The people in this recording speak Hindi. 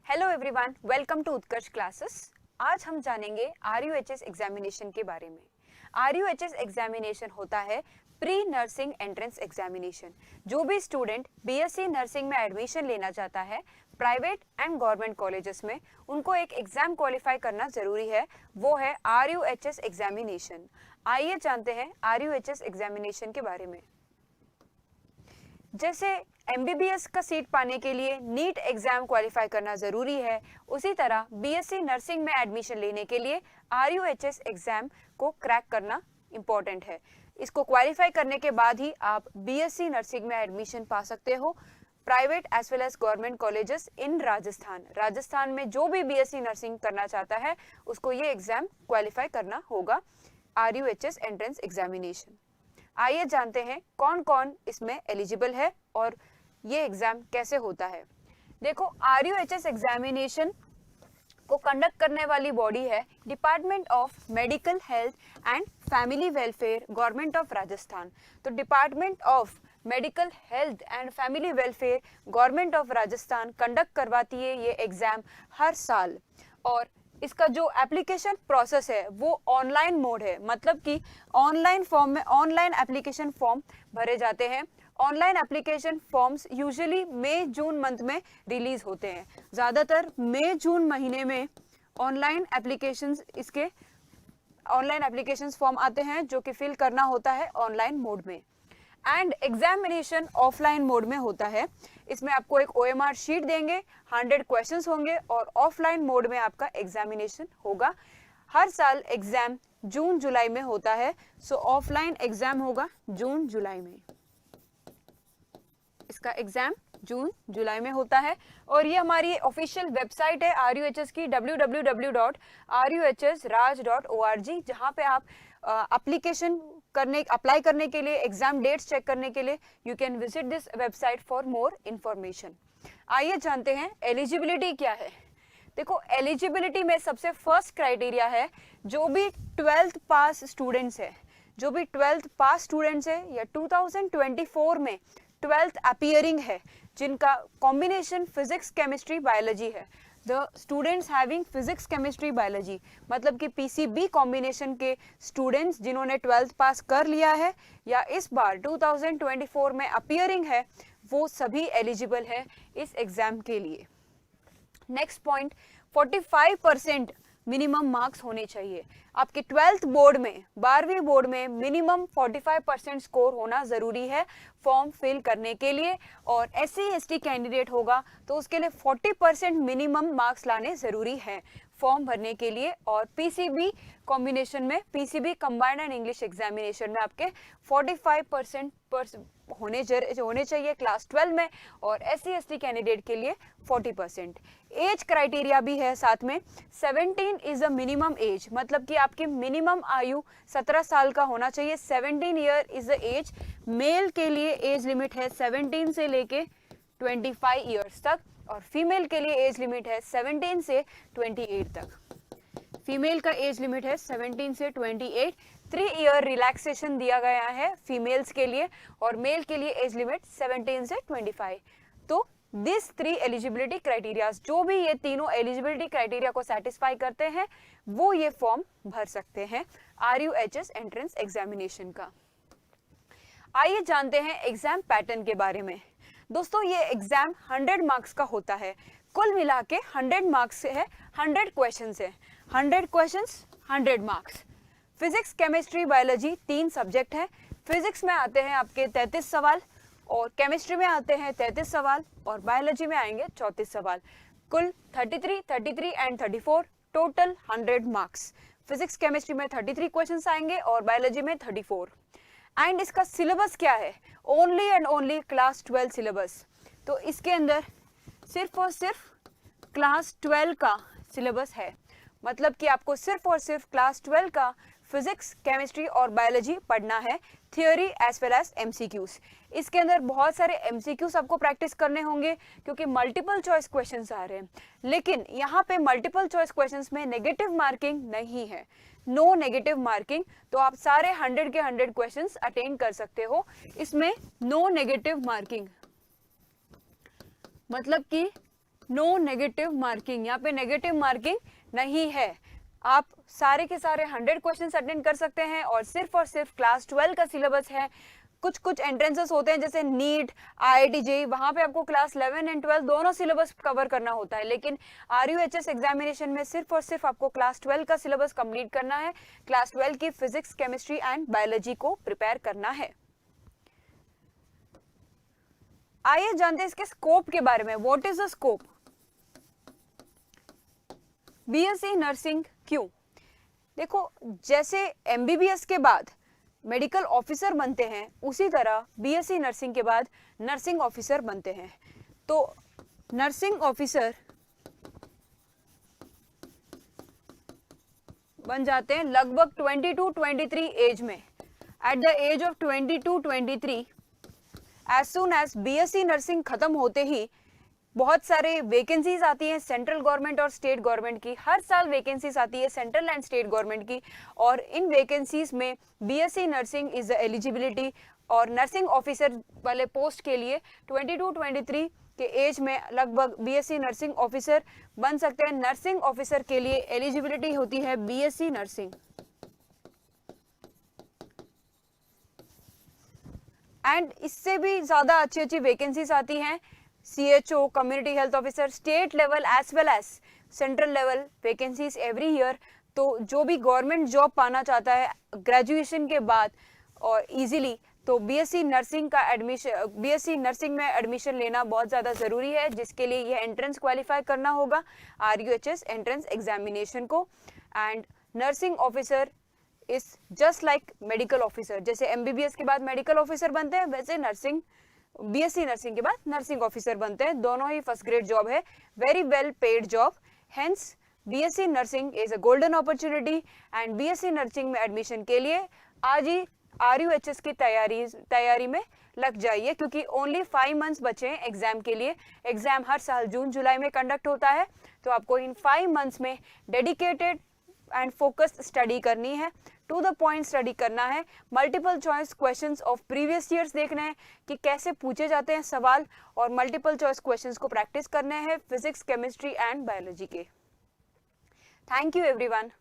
Hello everyone, welcome to Utkarsh classes. आज हम जानेंगे RUHS एग्जामिनेशन के बारे में। RUHS एग्जामिनेशन होता है प्री नर्सिंग एंट्रेंस एग्जामिनेशन। जो भी स्टूडेंट BSc नर्सिंग में एडमिशन लेना चाहता है प्राइवेट एंड गवर्नमेंट कॉलेजेस में, उनको एक एग्जाम क्वालिफाई करना जरूरी है, वो है RUHS एग्जामिनेशन। आइए जानते हैं RUHS एग्जामिनेशन के बारे में। जैसे MBBS का सीट पाने के लिए नीट एग्जाम क्वालिफाई करना जरूरी है, उसी तरह BSc नर्सिंग में एडमिशन लेने के लिए RUHS एग्जाम को क्रैक करना इम्पोर्टेंट है। इसको क्वालिफाई करने के बाद ही आप BSc नर्सिंग में एडमिशन पा सकते हो private as well as government colleges in Rajasthan में जो भी BSc नर्सिंग करना चाहता है उसको ये एग्जाम क्वालिफाई करना होगा, RUHS एंट्रेंस एग्जामिनेशन। आइए जानते हैं कौन कौन इसमें एलिजिबल है और ये एग्जाम कैसे होता है। देखो, RUHS एग्जामिनेशन को कंडक्ट करने वाली बॉडी है department of medical health and family welfare, government of Rajasthan. तो department of medical health and family welfare, government of Rajasthan conduct करवाती है ये एग्जाम हर साल। और इसका जो एप्लीकेशन प्रोसेस है वो ऑनलाइन मोड है, मतलब कि ऑनलाइन फॉर्म में ऑनलाइन एप्लीकेशन फॉर्म भरे जाते हैं। ऑनलाइन एप्लीकेशन फॉर्म्स यूजुअली मई जून मंथ में रिलीज होते हैं। ज़्यादातर मई जून महीने में ऑनलाइन एप्लीकेशन फॉर्म आते हैं जो कि फिल करना होता है ऑनलाइन मोड में। एंड एग्जामिनेशन ऑफलाइन मोड में होता है। इसमें आपको एक OMR शीट देंगे, 100 क्वेश्चंस होंगे और ऑफलाइन मोड में आपका एग्जामिनेशन होगा। हर साल एग्जाम जून जुलाई में होता है, सो ऑफलाइन एग्जाम होगा जून जुलाई में। इसका एग्जाम जून जुलाई में होता है और ये हमारी ऑफिशियल वेबसाइट है RUHS की, www.ruhsraj.org, जहाँ पे आप अप्लाई करने के लिए, एग्जाम डेट्स चेक करने के लिए you can visit this website for more information. आइए जानते हैं एलिजिबिलिटी क्या है। देखो, एलिजिबिलिटी में सबसे फर्स्ट क्राइटेरिया है जो भी 12th पास स्टूडेंट्स है, या 2024 में 12th अपीयरिंग है, जिनका कॉम्बिनेशन फिजिक्स केमिस्ट्री बायोलॉजी है। The students having physics chemistry biology, मतलब कि PCB कॉम्बिनेशन के स्टूडेंट्स जिन्होंने 12th पास कर लिया है या इस बार 2024 में अपीयरिंग है, वो सभी एलिजिबल है इस एग्जाम के लिए। नेक्स्ट पॉइंट, 45% मिनिमम मार्क्स होने चाहिए। आपके 12th बोर्ड में, 12वीं बोर्ड में मिनिमम 45% स्कोर होना जरूरी है फॉर्म फिल करने के लिए। और SC ST कैंडिडेट होगा तो उसके लिए 40% मिनिमम मार्क्स लाने जरूरी है फॉर्म भरने के लिए। और PCB कॉम्बिनेशन में, PCB combined and English examination में आपके 45% होने चाहिए क्लास 12 में, और SC ST कैंडिडेट के लिए 40%। एज क्राइटेरिया भी है साथ में, 17 इज अ मिनिमम एज, मतलब कि आपकी मिनिमम आयु 17 साल का होना चाहिए। 17 year is the age. Male के लिए एज लिमिट है 17 से लेके 25 ईयर्स तक, और फीमेल के लिए एज लिमिट है 17 से 28 तक। फीमेल का एज लिमिट है 17 से 28। 3 ईयर रिलैक्सेशन दिया गया है फीमेल्स के लिए, और मेल के लिए एज लिमिट 17 से 25। तो दिस 3 एलिजिबिलिटी क्राइटेरियाज, जो भी ये तीनों एलिजिबिलिटी क्राइटेरिया को सेटिस्फाई करते हैं वो ये फॉर्म भर सकते हैं RUHS एंट्रेंस एग्जामिनेशन का। आइए जानते हैं एग्जाम पैटर्न के बारे में। दोस्तों, ये एग्जाम 100 मार्क्स का होता है। कुल मिला के 100 मार्क्स है, 100 क्वेश्चंस है। 100 questions, 100 marks. Physics chemistry biology 3 subject है। फिजिक्स में आते हैं आपके 33 सवाल, और केमिस्ट्री में आते हैं 33 सवाल, और बायोलॉजी में आएंगे 34 सवाल। कुल 33 and 34, total 100 marks. Physics chemistry में 33 क्वेश्चंस आएंगे और बायोलॉजी में 34। एंड इसका सिलेबस क्या है? Only and only class 12 syllabus. तो इसके अंदर सिर्फ और सिर्फ क्लास 12 का सिलेबस है, मतलब कि आपको सिर्फ और सिर्फ क्लास 12 का फिजिक्स, केमिस्ट्री और बायोलॉजी पढ़ना है, theory as well as MCQs। इसके अंदर बहुत सारे MCQs आपको प्रैक्टिस करने होंगे क्योंकि मल्टीपल चॉइस क्वेश्चंस आ रहे हैं। लेकिन यहाँ पे मल्टीपल चॉइस क्वेश्चंस में नेगेटिव मार्किंग नहीं है, नो नेगेटिव मार्किंग। तो आप सारे 100 के 100 क्वेश्चंस अटेंड कर सकते हो। इसमें नो नेगेटिव मार्किंग, मतलब कि नो नेगेटिव मार्किंग, यहाँ पे नेगेटिव मार्किंग नहीं है। आप सारे के सारे 100 क्वेश्चंस अटेंड कर सकते हैं और सिर्फ क्लास 12 का सिलेबस है। कुछ कुछ एंट्रेंसेस होते हैं जैसे नीट, IIT JEE, वहां पे आपको क्लास 11 एंड 12 दोनों सिलेबस कवर करना होता है, लेकिन RUHS एग्जामिनेशन में सिर्फ आपको क्लास 12 का सिलेबस कंप्लीट करना है। क्लास 12 की फिजिक्स, केमिस्ट्री एंड बायोलॉजी को प्रिपेयर करना है। आइए जानते हैं इसके स्कोप के बारे में। What is the scope? BSc nursing क्यों? देखो, जैसे MBBS के बाद मेडिकल ऑफिसर बनते हैं, उसी तरह BSc नर्सिंग के बाद नर्सिंग ऑफिसर बनते हैं। तो नर्सिंग ऑफिसर बन जाते हैं लगभग 22-23 एज में। At the age of 22-23, as soon as BSc nursing खत्म होते ही बहुत सारे वैकेंसीज आती हैं सेंट्रल गवर्नमेंट और स्टेट गवर्नमेंट की। हर साल वैकेंसीज आती है सेंट्रल एंड स्टेट गवर्नमेंट की, और इन वैकेंसीज में BSc nursing is the eligibility. और नर्सिंग ऑफिसर वाले पोस्ट के लिए 22-23 के एज में लगभग BSc नर्सिंग ऑफिसर बन सकते हैं। नर्सिंग ऑफिसर के लिए एलिजिबिलिटी होती है BSc नर्सिंग। एंड इससे भी ज्यादा अच्छी अच्छी वैकेंसीज आती हैं CHO, community health officer, state level as well as central level vacancies every year. तो जो भी गवर्नमेंट जॉब पाना चाहता है ग्रेजुएशन के बाद और इजीली, तो BSc नर्सिंग का एडमिशन, BSc नर्सिंग में एडमिशन लेना बहुत ज़्यादा ज़रूरी है, जिसके लिए यह एंट्रेंस क्वालिफाई करना होगा RUHS एंट्रेंस एग्जामिनेशन को। And nursing officer is just like medical officer. जैसे MBBS के बाद मेडिकल ऑफिसर बनते हैं, वैसे नर्सिंग BSc नर्सिंग के बाद नर्सिंग ऑफिसर बनते हैं। दोनों ही फर्स्ट ग्रेड जॉब है, very well paid job. Hence BSc nursing is a golden opportunity. And BSc nursing में एडमिशन के लिए आज ही RUHS की तैयारी में लग जाइए, क्योंकि ओनली 5 मंथ्स बचे हैं एग्जाम के लिए। एग्जाम हर साल जून जुलाई में कंडक्ट होता है, तो आपको इन 5 मंथ्स में डेडिकेटेड एंड फोकस्ड स्टडी करनी है, टू द पॉइंट स्टडी करना है। Multiple choice questions of previous years देखने हैं कि कैसे पूछे जाते हैं सवाल, और मल्टीपल चॉइस क्वेश्चंस को प्रैक्टिस करने हैं फिजिक्स, केमिस्ट्री एंड बायोलॉजी के। Thank you everyone.